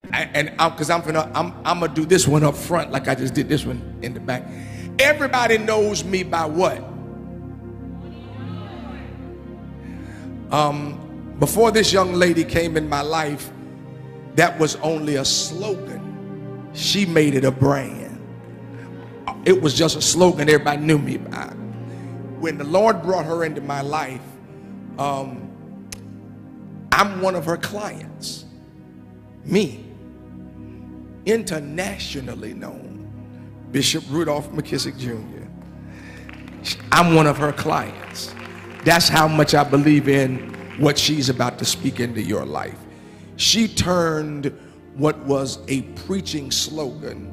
Because I'm gonna do this one up front like I just did this one in the back. Everybody knows me by what? Before this young lady came in my life, that was only a slogan. She made it a brand. It was just a slogan everybody knew me by. When the Lord brought her into my life, I'm one of her clients. Me, internationally known, Bishop Rudolph McKenzie Jr. I'm one of her clients. That's how much I believe in what she's about to speak into your life. She turned what was a preaching slogan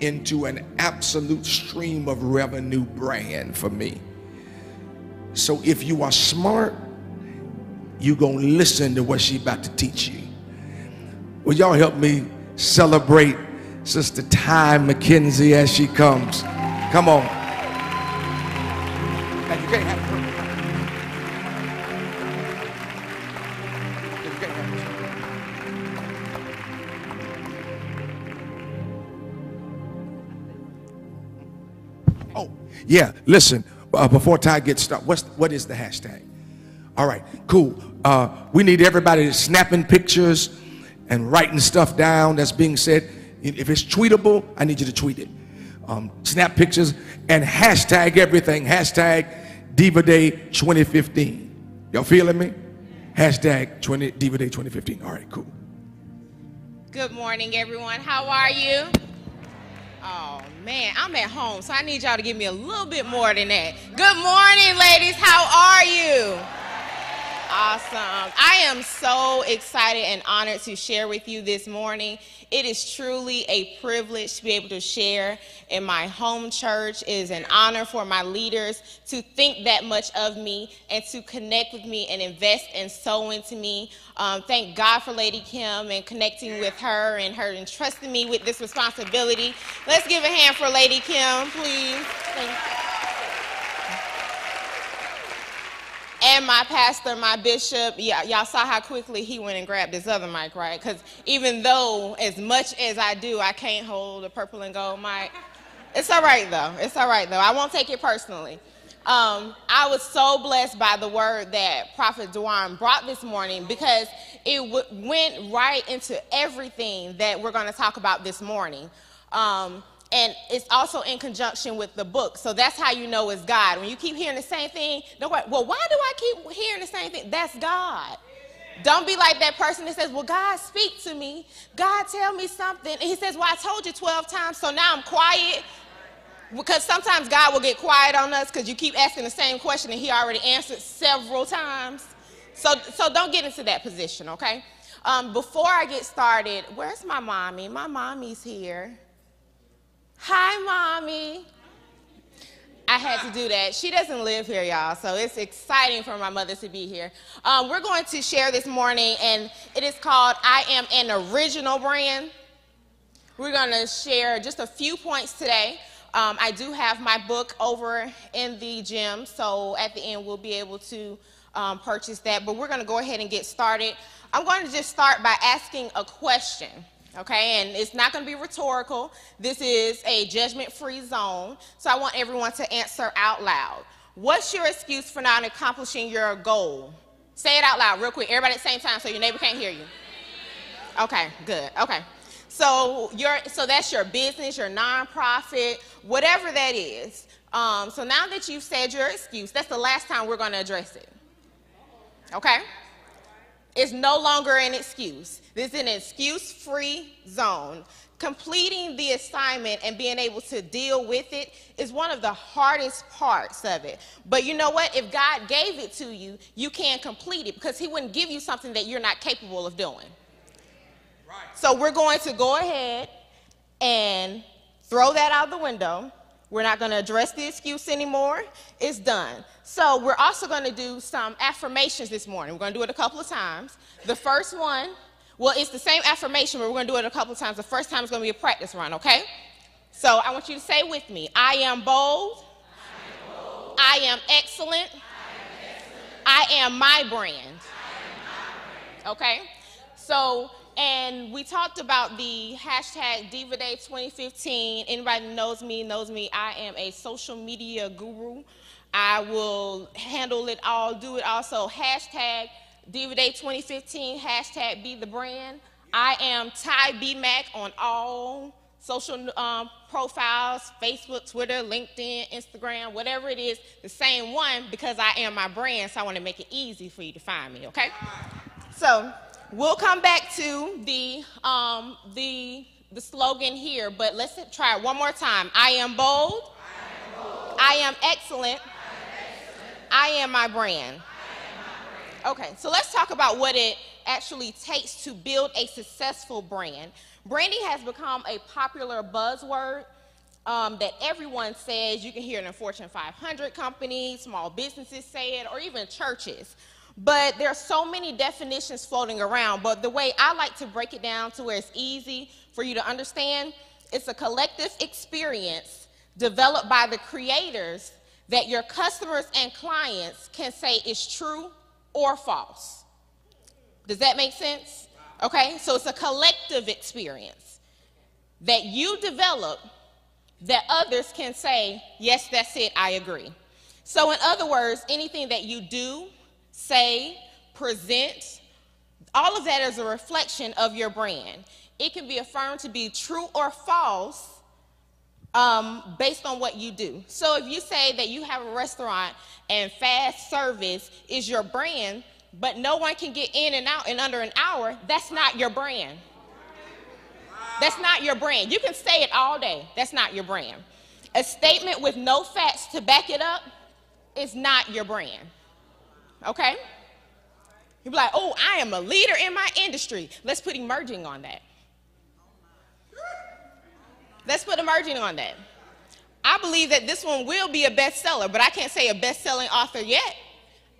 into an absolute stream of revenue brand for me. So if you are smart, you're going to listen to what she's about to teach you. Will y'all help me celebrate Sister Ty McKenzie as she comes? Come on. Now you can't have her. Oh, yeah, listen, before Ty gets started, what is the hashtag? All right, cool. We need everybody snapping pictures and writing stuff down that's being said. If it's tweetable, I need you to tweet it. Snap pictures and hashtag everything. Hashtag Diva Day 2015. Y'all feeling me? Hashtag Diva Day 2015. All right, cool. Good morning, everyone. How are you? Oh, man, I'm at home, so I need y'all to give me a little bit more than that. Good morning, ladies. How are you? Awesome. I am so excited and honored to share with you this morning. It is truly a privilege to be able to share in my home church. It is an honor for my leaders to think that much of me and to connect with me and invest and sow into me. Thank God for Lady Kim and connecting with her and her entrusting me with this responsibility. Let's give a hand for Lady Kim, please. Thank you. And my pastor, my bishop, y'all saw how quickly he went and grabbed his other mic, right? Because even though, as much as I do, I can't hold a purple and gold mic. It's all right, though. It's all right, though. I won't take it personally. I was so blessed by the word that Prophet Dwan brought this morning because it went right into everything that we're going to talk about this morning. And it's also in conjunction with the book. So that's how you know it's God. When you keep hearing the same thing, don't worry, well, why do I keep hearing the same thing? That's God. Don't be like that person that says, well, God, speak to me. God, tell me something. And he says, well, I told you 12 times, so now I'm quiet. Because sometimes God will get quiet on us because you keep asking the same question and he already answered several times. So don't get into that position, okay? Before I get started, where's my mommy? My mommy's here. Hi, Mommy. I had to do that. She doesn't live here, y'all, so it's exciting for my mother to be here. We're going to share this morning, and it is called I Am an Original Brand. We're going to share just a few points today. I do have my book over in the gym, so at the end we'll be able to purchase that, but we're going to go ahead and get started. I'm going to just start by asking a question. Okay, and it's not going to be rhetorical. This is a judgment-free zone, so I want everyone to answer out loud. What's your excuse for not accomplishing your goal? Say it out loud real quick, everybody at the same time so your neighbor can't hear you. Okay, good, okay. So that's your business, your nonprofit, whatever that is. So now that you've said your excuse, that's the last time we're going to address it. Okay? It's no longer an excuse. This is an excuse-free zone. Completing the assignment and being able to deal with it is one of the hardest parts of it. But you know what? If God gave it to you, you can complete it because he wouldn't give you something that you're not capable of doing. Right. So we're going to go ahead and throw that out the window. We're not going to address the excuse anymore. It's done. So we're also going to do some affirmations this morning. We're going to do it a couple of times. The first one, well, it's the same affirmation, but we're going to do it a couple of times. The first time is going to be a practice run, okay? So I want you to say with me, I am bold. I am excellent. I am my brand. Okay? So And we talked about the hashtag Diva Day 2015. Anybody that knows me, I am a social media guru. I will handle it all, do it all. So hashtag Diva Day 2015, hashtag Be The Brand. I am Ty B Mac on all social profiles, Facebook, Twitter, LinkedIn, Instagram, whatever it is, the same one, because I am my brand, so I want to make it easy for you to find me, okay? So we'll come back to the slogan here, but let's try it one more time. I am bold. I am excellent. I am my brand. Okay, so let's talk about what it actually takes to build a successful brand. Branding has become a popular buzzword that everyone says. You can hear it in Fortune 500 companies, small businesses say it, or even churches. But there are so many definitions floating around. But the way I like to break it down to where it's easy for you to understand, it's a collective experience developed by the creators that your customers and clients can say is true or false. Does that make sense? Okay, so it's a collective experience that you develop that others can say, yes, that's it, I agree. So in other words, anything that you do, say, present, all of that is a reflection of your brand. It can be affirmed to be true or false based on what you do. So if you say that you have a restaurant and fast service is your brand, but no one can get in and out in under an hour, that's not your brand. That's not your brand. You can say it all day. That's not your brand. A statement with no facts to back it up is not your brand. Okay? You'll be like, oh, I am a leader in my industry. Let's put emerging on that. Let's put emerging on that. I believe that this one will be a bestseller, but I can't say a best-selling author yet.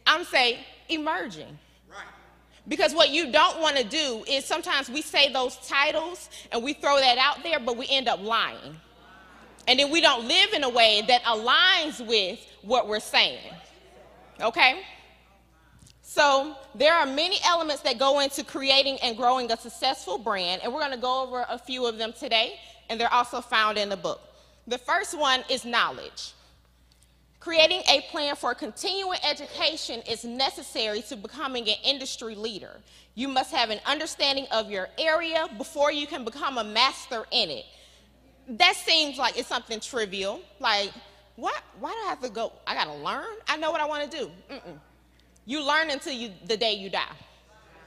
I'm saying emerging. Right. Because what you don't want to do is sometimes we say those titles and we throw that out there, but we end up lying. And then we don't live in a way that aligns with what we're saying. Okay? So there are many elements that go into creating and growing a successful brand, and we're going to go over a few of them today, and they're also found in the book. The first one is knowledge. Creating a plan for continuing education is necessary to becoming an industry leader. You must have an understanding of your area before you can become a master in it. That seems like it's something trivial. Like, what? Why do I have to go? I got to learn? I know what I want to do. You learn until the day you die.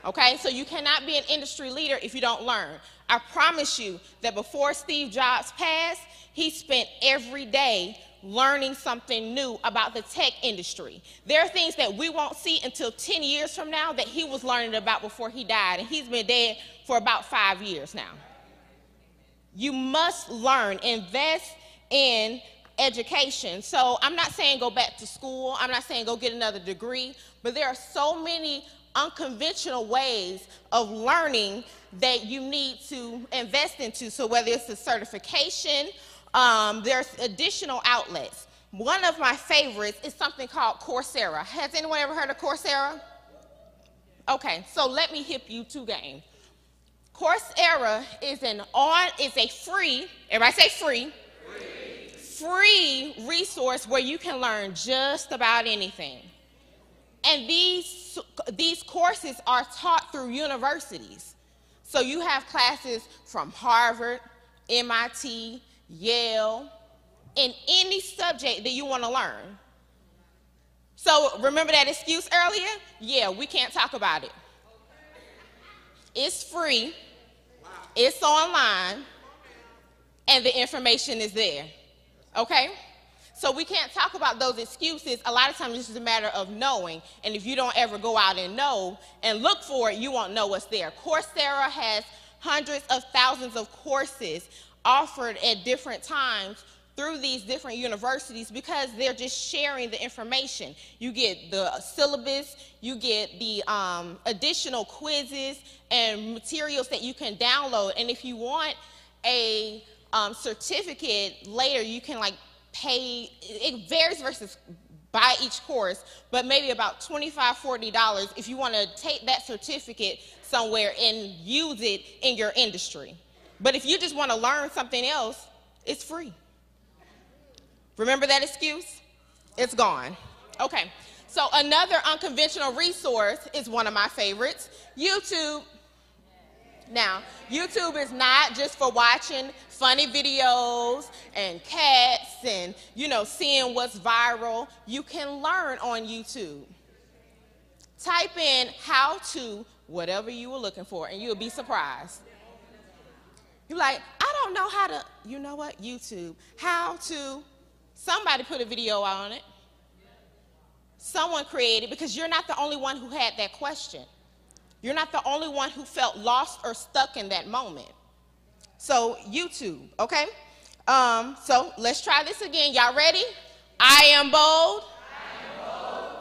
Okay? So you cannot be an industry leader if you don't learn. I promise you that before Steve Jobs passed, he spent every day learning something new about the tech industry. There are things that we won't see until 10 years from now that he was learning about before he died, and he's been dead for about 5 years now. You must learn, invest in education. So I'm not saying go back to school, I'm not saying go get another degree, but there are so many unconventional ways of learning that you need to invest into. So whether it's a certification, there's additional outlets. One of my favorites is something called Coursera. Has anyone ever heard of Coursera? Okay, so let me hip you to game. Coursera is a free, everybody say free, free resource where you can learn just about anything. And these courses are taught through universities. So you have classes from Harvard, MIT, Yale, in any subject that you want to learn. So remember that excuse earlier? Yeah, we can't talk about it. It's free, it's online, and the information is there. Okay? So we can't talk about those excuses. A lot of times it's just a matter of knowing, and if you don't ever go out and know and look for it, you won't know what's there. Coursera has hundreds of thousands of courses offered at different times through these different universities because they're just sharing the information. You get the syllabus, you get the additional quizzes and materials that you can download. And if you want a certificate later, you can like pay, it varies versus by each course, but maybe about $25, $40 if you want to take that certificate somewhere and use it in your industry. But if you just want to learn something else, it's free. Remember that excuse? It's gone. Okay, so another unconventional resource is one of my favorites, YouTube. Now, YouTube is not just for watching funny videos and cats and, seeing what's viral. You can learn on YouTube. Type in how to whatever you were looking for, and you'll be surprised. You're like, I don't know how to, you know what, YouTube, how to, somebody put a video on it. Someone created, because you're not the only one who had that question. You're not the only one who felt lost or stuck in that moment. So YouTube, okay? So let's try this again. Y'all ready? I am bold.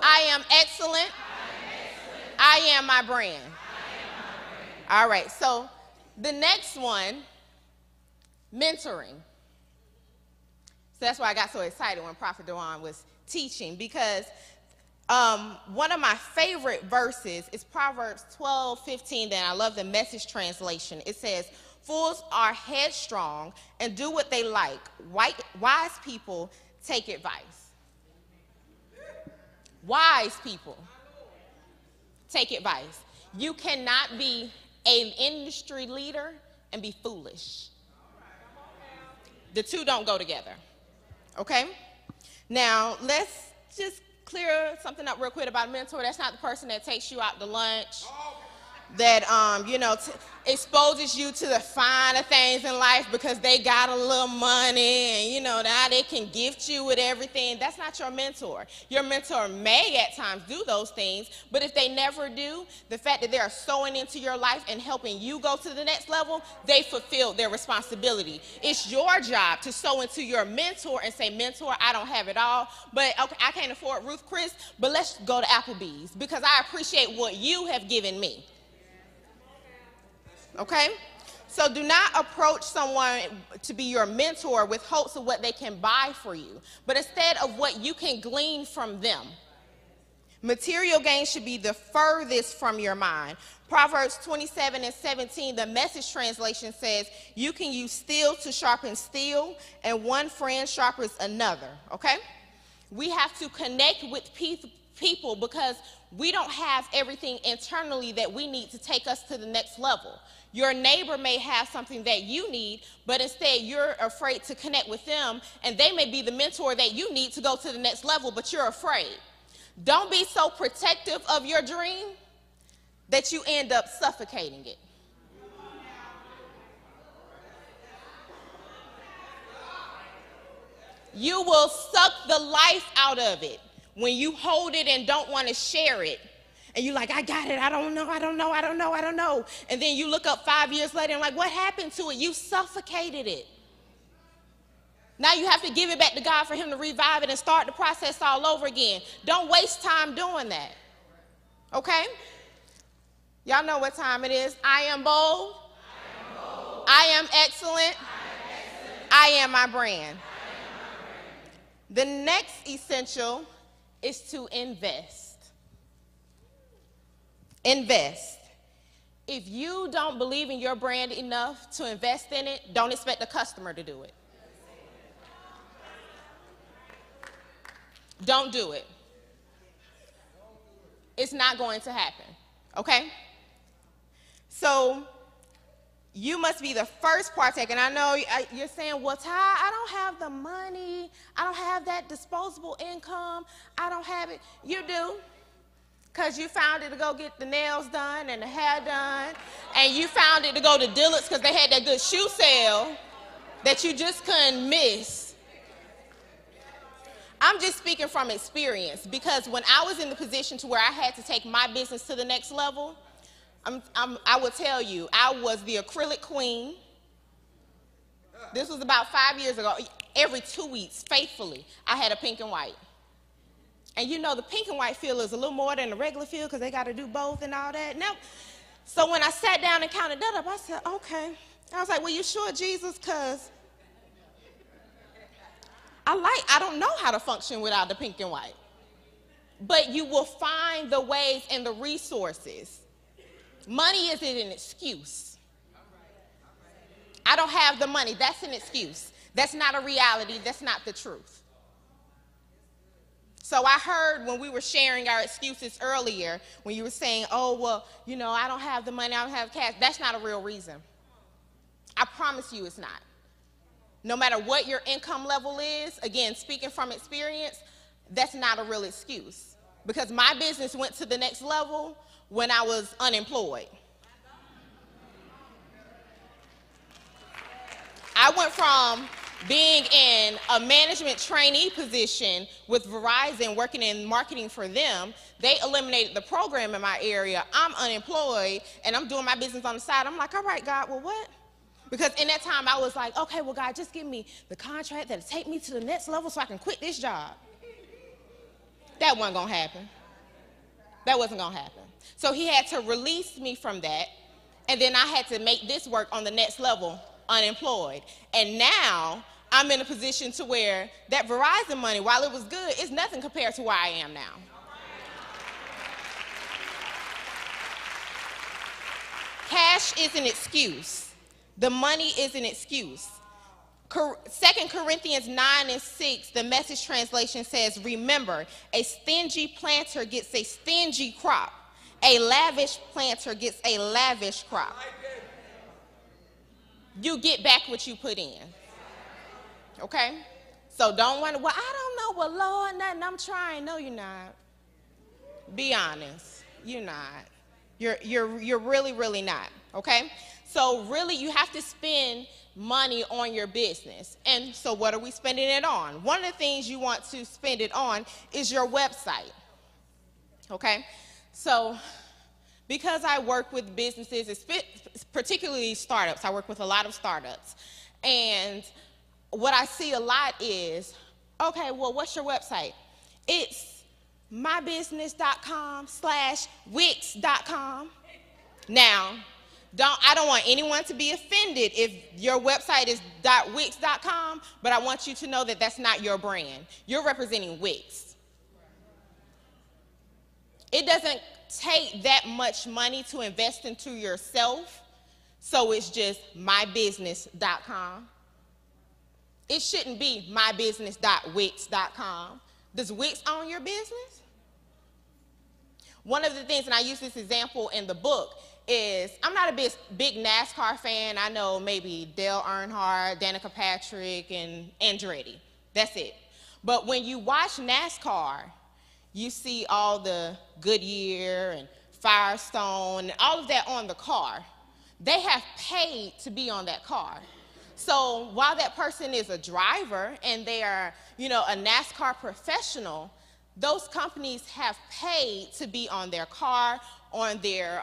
I am excellent. I am my brand. All right, so the next one, mentoring. So that's why I got so excited when Prophet Dewan was teaching, because one of my favorite verses is Proverbs 12:15, and I love the Message translation. It says, fools are headstrong and do what they like. Wise people take advice. Wise people take advice. You cannot be an industry leader and be foolish. The two don't go together, okay? Now, let's just clear something up real quick about a mentor. That's not the person that takes you out to lunch, that, exposes you to the finer things in life because they got a little money and, now they can gift you with everything. That's not your mentor. Your mentor may at times do those things, but if they never do, the fact that they are sowing into your life and helping you go to the next level, they fulfilled their responsibility. It's your job to sow into your mentor and say, mentor, I don't have it all, but okay, I can't afford Ruth Chris, but let's go to Applebee's because I appreciate what you have given me. Okay? So do not approach someone to be your mentor with hopes of what they can buy for you, but instead of what you can glean from them. Material gain should be the furthest from your mind. Proverbs 27:17, the Message translation says, you can use steel to sharpen steel, and one friend sharpens another, okay? We have to connect with people because we don't have everything internally that we need to take us to the next level. Your neighbor may have something that you need, but instead you're afraid to connect with them, and they may be the mentor that you need to go to the next level, but you're afraid. Don't be so protective of your dream that you end up suffocating it. You will suck the life out of it when you hold it and don't want to share it. And you're like, I got it, I don't know. And then you look up 5 years later and like, what happened to it? You suffocated it. Now you have to give it back to God for him to revive it and start the process all over again. Don't waste time doing that. Okay? Y'all know what time it is. I am bold. I am excellent. I am my brand. The next essential is to invest. Invest. If you don't believe in your brand enough to invest in it, don't expect the customer to do it. Don't do it. It's not going to happen, okay? So you must be the first partaker. And I know you're saying, well, Ty, I don't have the money. I don't have that disposable income. I don't have it. You do. Because you found it to go get the nails done and the hair done. And you found it to go to Dillard's because they had that good shoe sale that you just couldn't miss. I'm just speaking from experience, because when I was in the position to where I had to take my business to the next level, I will tell you, I was the acrylic queen. This was about 5 years ago. Every 2 weeks, faithfully, I had a pink and white. And you know, the pink and white field is a little more than the regular field because they got to do both and all that. Now, so when I sat down and counted that up, I said, okay. I was like, well, you sure, Jesus? Because I don't know how to function without the pink and white. But you will find the ways and the resources. Money isn't an excuse. I don't have the money. That's an excuse. That's not a reality. That's not the truth. So I heard when we were sharing our excuses earlier, when you were saying, oh, well, you know, I don't have the money, I don't have cash. That's not a real reason. I promise you it's not. No matter what your income level is, again, speaking from experience, that's not a real excuse. Because my business went to the next level when I was unemployed. I went from being in a management trainee position with Verizon, working in marketing for them. They eliminated the program in my area. I'm unemployed, and I'm doing my business on the side. I'm like, all right, God, well, what? Because in that time, I was like, okay, well, God, just give me the contract that'll take me to the next level so I can quit this job. That wasn't going to happen. That wasn't going to happen. So he had to release me from that, and then I had to make this work on the next level, unemployed. And now I'm in a position to where that Verizon money, while it was good, it's nothing compared to where I am now. Cash is an excuse. The money is an excuse. 2 Corinthians 9:6, the Message translation says, remember, a stingy planter gets a stingy crop. A lavish planter gets a lavish crop. You get back what you put in. Okay? So don't wonder, well, I don't know, well, Lord, nothing, I'm trying. No, you're not. Be honest. You're not. You're really, really not. Okay? So really, you have to spend money on your business. And so what are we spending it on? One of the things you want to spend it on is your website. Okay? So because I work with businesses, particularly startups, I work with a lot of startups. And what I see a lot is, okay, well, what's your website? It's mybusiness.com/wix.com. Now, I don't want anyone to be offended if your website is .wix.com, but I want you to know that that's not your brand. You're representing Wix. It doesn't take that much money to invest into yourself, so it's just mybusiness.com. It shouldn't be mybusiness.wix.com. Does Wix own your business? One of the things, and I use this example in the book, is I'm not a big NASCAR fan. I know maybe Dale Earnhardt, Danica Patrick, and Andretti. That's it. But when you watch NASCAR, you see all the Goodyear and Firestone and all of that on the car. They have paid to be on that car. So while that person is a driver and they are, you know, a NASCAR professional, those companies have paid to be on their car, on their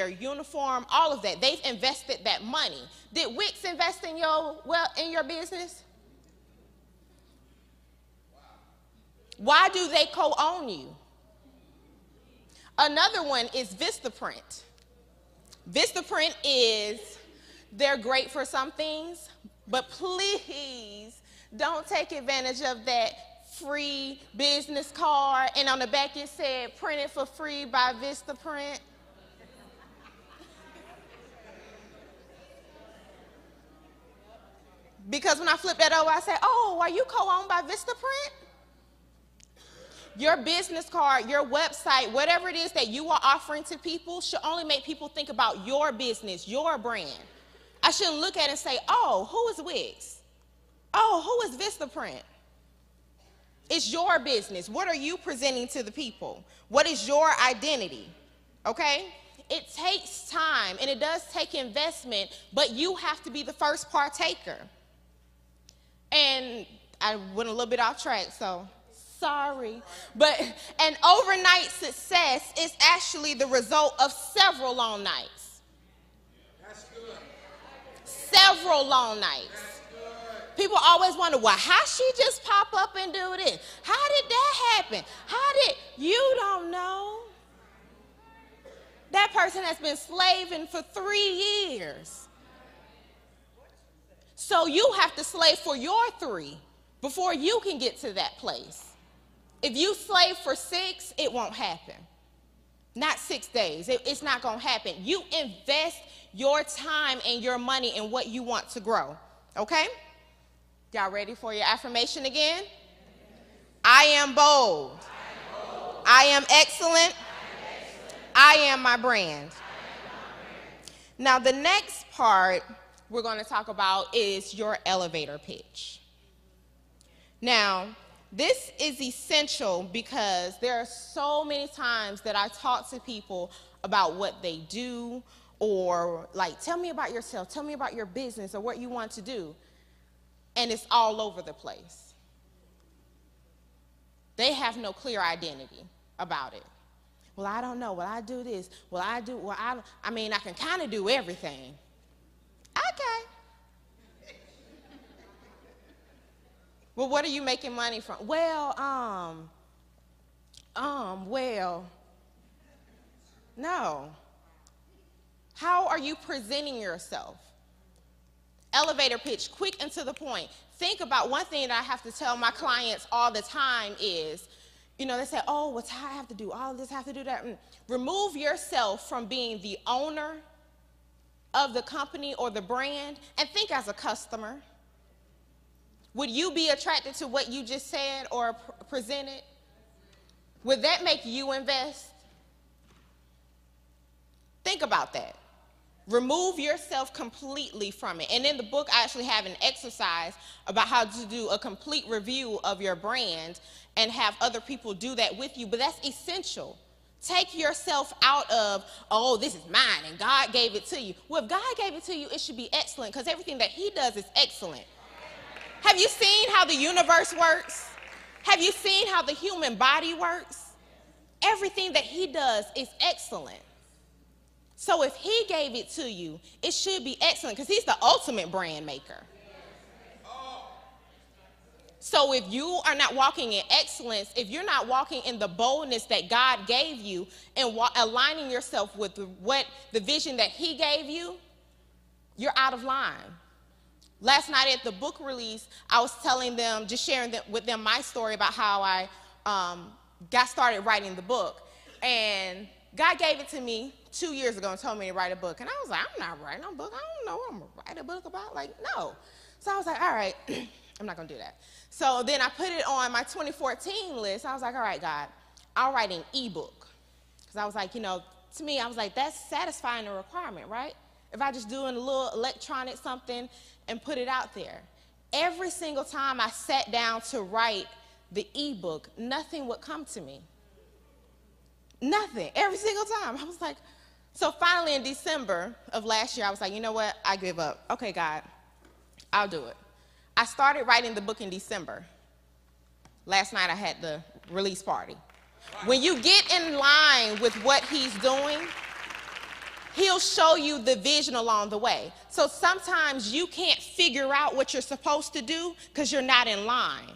uniform, all of that. They've invested that money. Did Wix invest in your business? Why do they co-own you? Another one is Vistaprint. Vistaprint they're great for some things, but please don't take advantage of that free business card, and on the back it said, printed for free by Vistaprint. Because when I flip that over, I say, oh, are you co-owned by Vistaprint? Your business card, your website, whatever it is that you are offering to people should only make people think about your business, your brand. I shouldn't look at it and say, oh, who is Wix? Oh, who is Vistaprint? It's your business. What are you presenting to the people? What is your identity? Okay? It takes time and it does take investment, but you have to be the first partaker. And I went a little bit off track, so sorry. But an overnight success is actually the result of several long nights. That's good. Several long nights. People always wonder, well, how she just pop up and do this? How did that happen? You don't know. That person has been slaving for 3 years. So you have to slave for your 3 before you can get to that place. If you slave for 6, it won't happen. Not 6 days. It's not going to happen. You invest your time and your money in what you want to grow. Okay? Y'all ready for your affirmation again? I am bold. I am excellent. I am my brand. Now, the next part we're going to talk about is your elevator pitch. Now, this is essential because there are so many times that I talk to people about what they do, or like, tell me about yourself, tell me about your business or what you want to do. And it's all over the place. They have no clear identity about it. Well, I don't know. Well, I do this. Well, I can kind of do everything. Okay. Well, what are you making money from? Well, no. How are you presenting yourself? Elevator pitch, quick and to the point. Think about one thing that I have to tell my clients all the time is, they say, oh, well, I have to do all this, I have to do that. Remove yourself from being the owner of the company or the brand and think as a customer. Would you be attracted to what you just said or presented? Would that make you invest? Think about that. Remove yourself completely from it. And in the book, I actually have an exercise about how to do a complete review of your brand and have other people do that with you. But that's essential. Take yourself out of, oh, this is mine and God gave it to you. Well, if God gave it to you, it should be excellent because everything that he does is excellent. Have you seen how the universe works? Have you seen how the human body works? Everything that he does is excellent. So if he gave it to you, it should be excellent because he's the ultimate brand maker. So if you are not walking in excellence, if you're not walking in the boldness that God gave you and aligning yourself with the vision that he gave you, you're out of line. Last night at the book release, I was telling them, just sharing with them my story about how I got started writing the book. And God gave it to me 2 years ago and told me to write a book. And I was like, I'm not writing a book. I don't know what I'm going to write a book about. Like, no. So I was like, all right, I'm not going to do that. So then I put it on my 2014 list. I was like, all right, God, I'll write an ebook. Because I was like, to me, I was like, that's satisfying the requirement, right? If I just do a little electronic something and put it out there. Every single time I sat down to write the ebook, nothing would come to me. Nothing. Every single time. I was like, so finally in December of last year, I was like, you know what? I give up. Okay, God, I'll do it. I started writing the book in December. Last night I had the release party. When you get in line with what he's doing, he'll show you the vision along the way. So sometimes you can't figure out what you're supposed to do because you're not in line.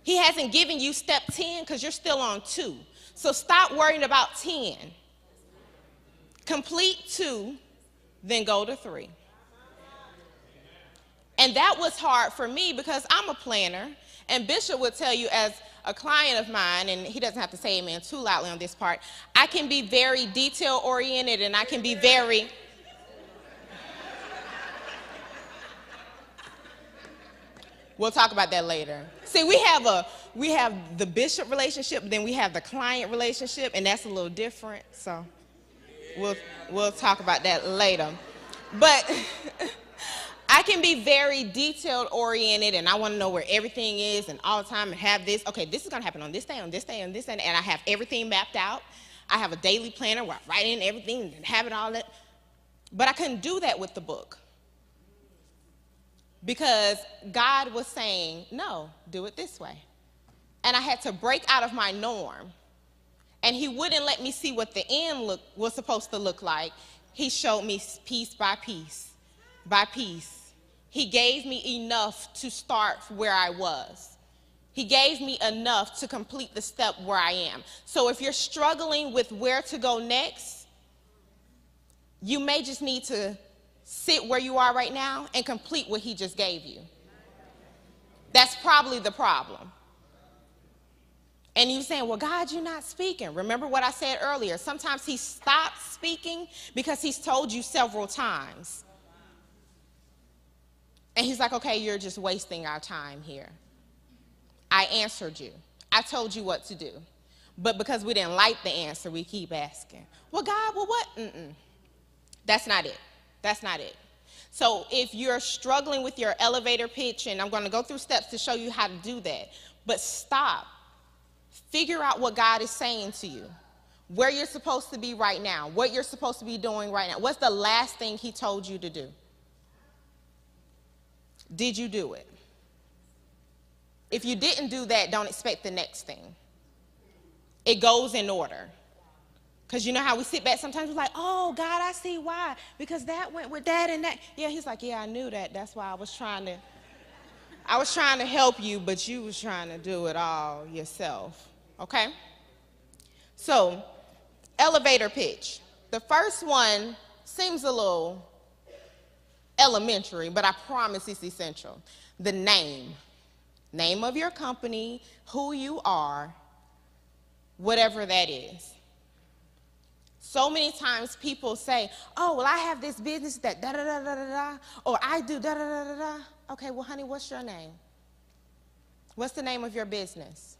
He hasn't given you step 10 because you're still on 2. So stop worrying about 10. Complete 2, then go to 3. And that was hard for me because I'm a planner. And Bishop would tell you, as a client of mine, and he doesn't have to say amen too loudly on this part, I can be very detail-oriented and I can be very... We'll talk about that later. See, we have the bishop relationship, then we have the client relationship, and that's a little different. So we'll talk about that later. But I can be very detailed oriented, and I want to know where everything is and all the time and have this. Okay, this is going to happen on this day, on this day, on this day, and I have everything mapped out. I have a daily planner where I write in everything and have it all that. But I couldn't do that with the book. Because God was saying, no, do it this way. And I had to break out of my norm. And he wouldn't let me see what the end was supposed to look like. He showed me piece by piece by piece. He gave me enough to start where I was. He gave me enough to complete the step where I am. So if you're struggling with where to go next, you may just need to sit where you are right now and complete what he just gave you. That's probably the problem. And you're saying, well, God, you're not speaking. Remember what I said earlier. Sometimes he stops speaking because he's told you several times. And he's like, okay, you're just wasting our time here. I answered you. I told you what to do. But because we didn't like the answer, we keep asking. Well, God, well, what? That's not it. That's not it. So if you're struggling with your elevator pitch, and I'm going to go through steps to show you how to do that, but stop. Figure out what God is saying to you, where you're supposed to be right now, what you're supposed to be doing right now. What's the last thing he told you to do? Did you do it? If you didn't do that, don't expect the next thing. It goes in order. Because you know how we sit back sometimes, we're like, oh, God, I see why. Because that went with that and that. Yeah, he's like, yeah, I knew that. That's why I was trying to help you, but you was trying to do it all yourself. Okay? So, elevator pitch. The first one seems a little elementary, but I promise it's essential. The name. Name of your company, who you are, whatever that is. So many times people say, oh, well, I have this business that da-da-da-da-da-da, or I do da-da-da-da-da. Okay, well, honey, what's your name? What's the name of your business?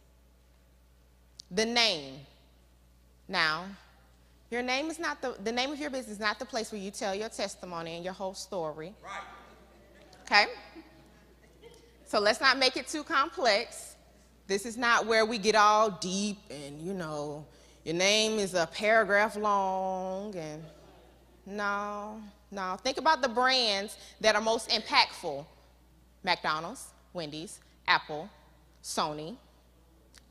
The name. Now, your name is not the name of your business is not the place where you tell your testimony and your whole story. Right. Okay? So let's not make it too complex. This is not where we get all deep and, you know, your name is a paragraph long and no. Think about the brands that are most impactful. McDonald's, Wendy's, Apple, Sony,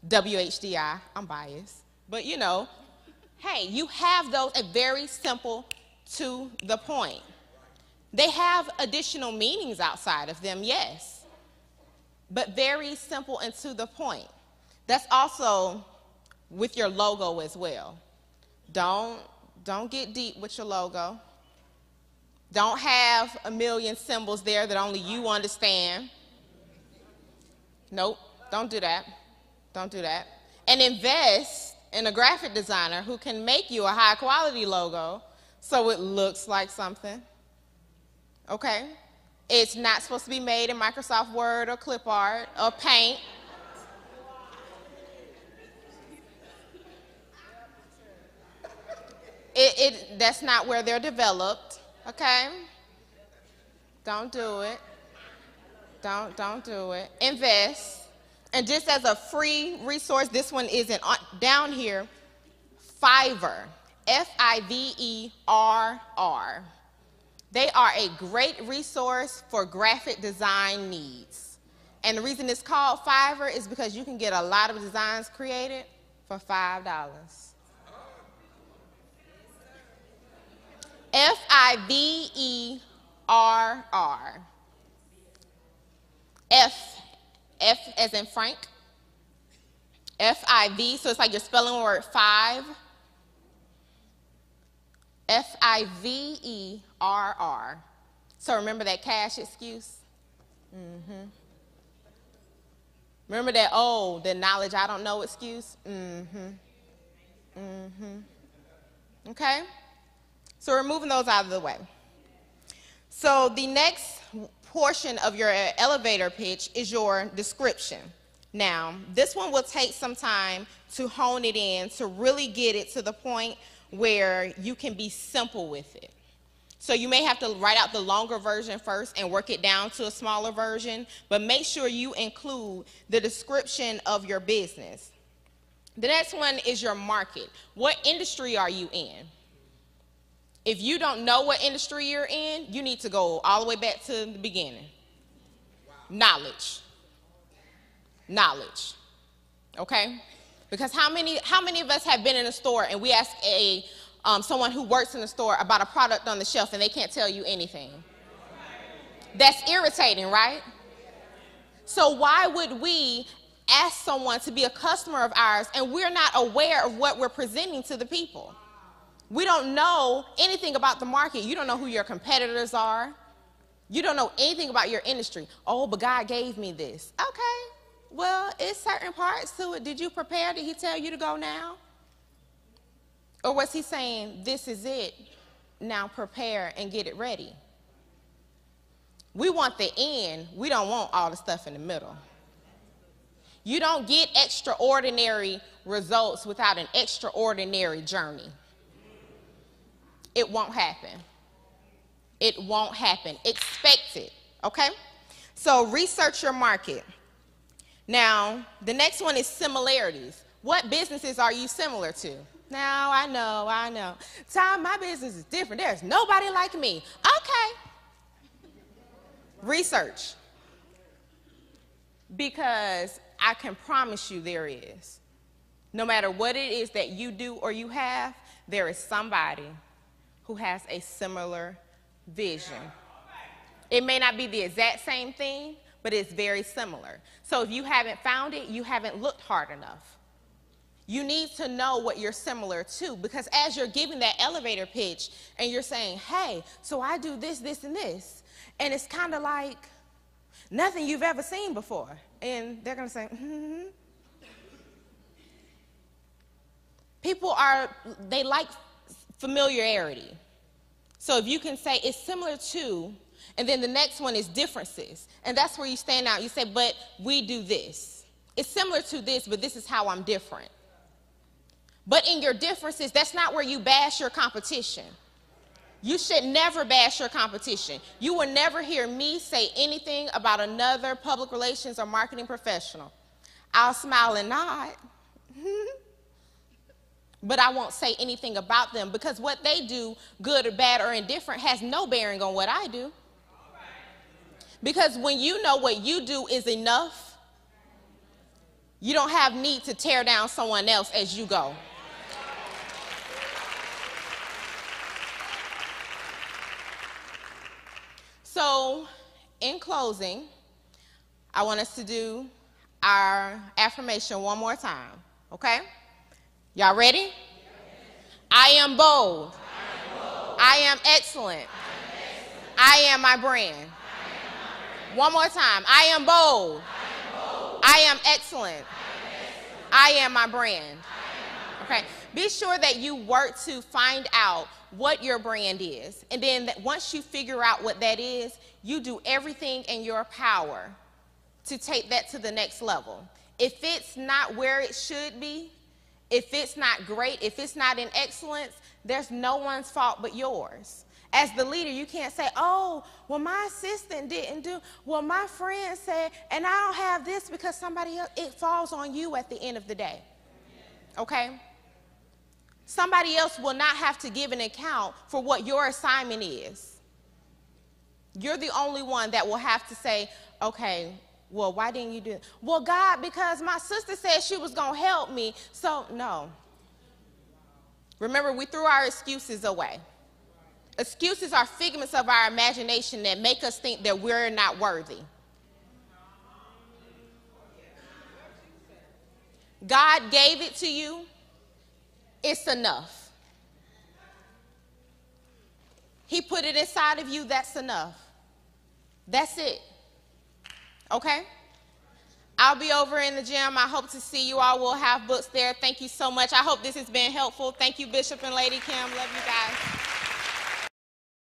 WHDI, I'm biased, but you know, hey, you have those very simple to the point. They have additional meanings outside of them, yes, but very simple and to the point. That's also with your logo as well. Don't get deep with your logo. Don't have a million symbols there that only you understand. Nope, don't do that. Don't do that. And invest in a graphic designer who can make you a high quality logo so it looks like something. Okay? It's not supposed to be made in Microsoft Word or clip art or paint. That's not where they're developed, okay? Don't do it. Don't do it. Invest. And just as a free resource, this one isn't down here, Fiverr, Fiverr. They are a great resource for graphic design needs. And the reason it's called Fiverr is because you can get a lot of designs created for $5. Fiverr. F as in Frank. F-I-V, so it's like you're spelling the word five. Fiverr. So remember that cash excuse? Remember that, oh, the knowledge I don't know excuse? Okay? So we're moving those out of the way. So the next portion of your elevator pitch is your description. Now, this one will take some time to hone it in, to really get it to the point where you can be simple with it. So you may have to write out the longer version first and work it down to a smaller version, but make sure you include the description of your business. The next one is your market. What industry are you in? If you don't know what industry you're in, you need to go all the way back to the beginning. Wow. Knowledge. Okay? Because how many of us have been in a store and we ask someone who works in the store about a product on the shelf and they can't tell you anything? That's irritating, right? So why would we ask someone to be a customer of ours and we're not aware of what we're presenting to the people? We don't know anything about the market. You don't know who your competitors are. You don't know anything about your industry. Oh, but God gave me this. Okay. Well, it's certain parts to it. Did you prepare? Did he tell you to go now? Or was he saying, this is it, now prepare and get it ready? We want the end. We don't want all the stuff in the middle. You don't get extraordinary results without an extraordinary journey. It won't happen. It won't happen. Expect it, okay? So research your market. Now, the next one is similarities. What businesses are you similar to? Now, I know. Tom, my business is different. There's nobody like me. Okay. Research. Because I can promise you there is. No matter what it is that you do or you have, there is somebody who has a similar vision. It may not be the exact same thing, but it's very similar. So if you haven't found it, you haven't looked hard enough. You need to know what you're similar to, because as you're giving that elevator pitch and you're saying, hey, so I do this, this, and this, and it's kind of like nothing you've ever seen before. And they're going to say, mm-hmm. People they like familiarity. So if you can say it's similar to, and then the next one is differences. And that's where you stand out. You say, but we do this. It's similar to this, but this is how I'm different. But in your differences, that's not where you bash your competition. You should never bash your competition. You will never hear me say anything about another public relations or marketing professional. I'll smile and nod. But I won't say anything about them, because what they do, good or bad or indifferent, has no bearing on what I do. Because when you know what you do is enough, you don't have need to tear down someone else as you go. So, in closing, I want us to do our affirmation one more time, okay? Y'all ready? Yes. I am bold. I am excellent. I am my brand. One more time. I am bold. I am excellent. I am my brand. Okay. Be sure that you work to find out what your brand is. And then once you figure out what that is, you do everything in your power to take that to the next level. If it's not where it should be, if it's not great, if it's not in excellence, there's no one's fault but yours. As the leader, you can't say, oh, well, my assistant didn't do, well, my friend said, and I don't have this because somebody else. It falls on you at the end of the day, okay? Somebody else will not have to give an account for what your assignment is. You're the only one that will have to say, okay, well, why didn't you do it? Well, God, because my sister said she was going to help me, so no. Remember, we threw our excuses away. Excuses are figments of our imagination that make us think that we're not worthy. God gave it to you. It's enough. He put it inside of you. That's enough. That's it. Okay? I'll be over in the gym. I hope to see you all. We'll have books there. Thank you so much. I hope this has been helpful. Thank you, Bishop and Lady Kim. Love you guys.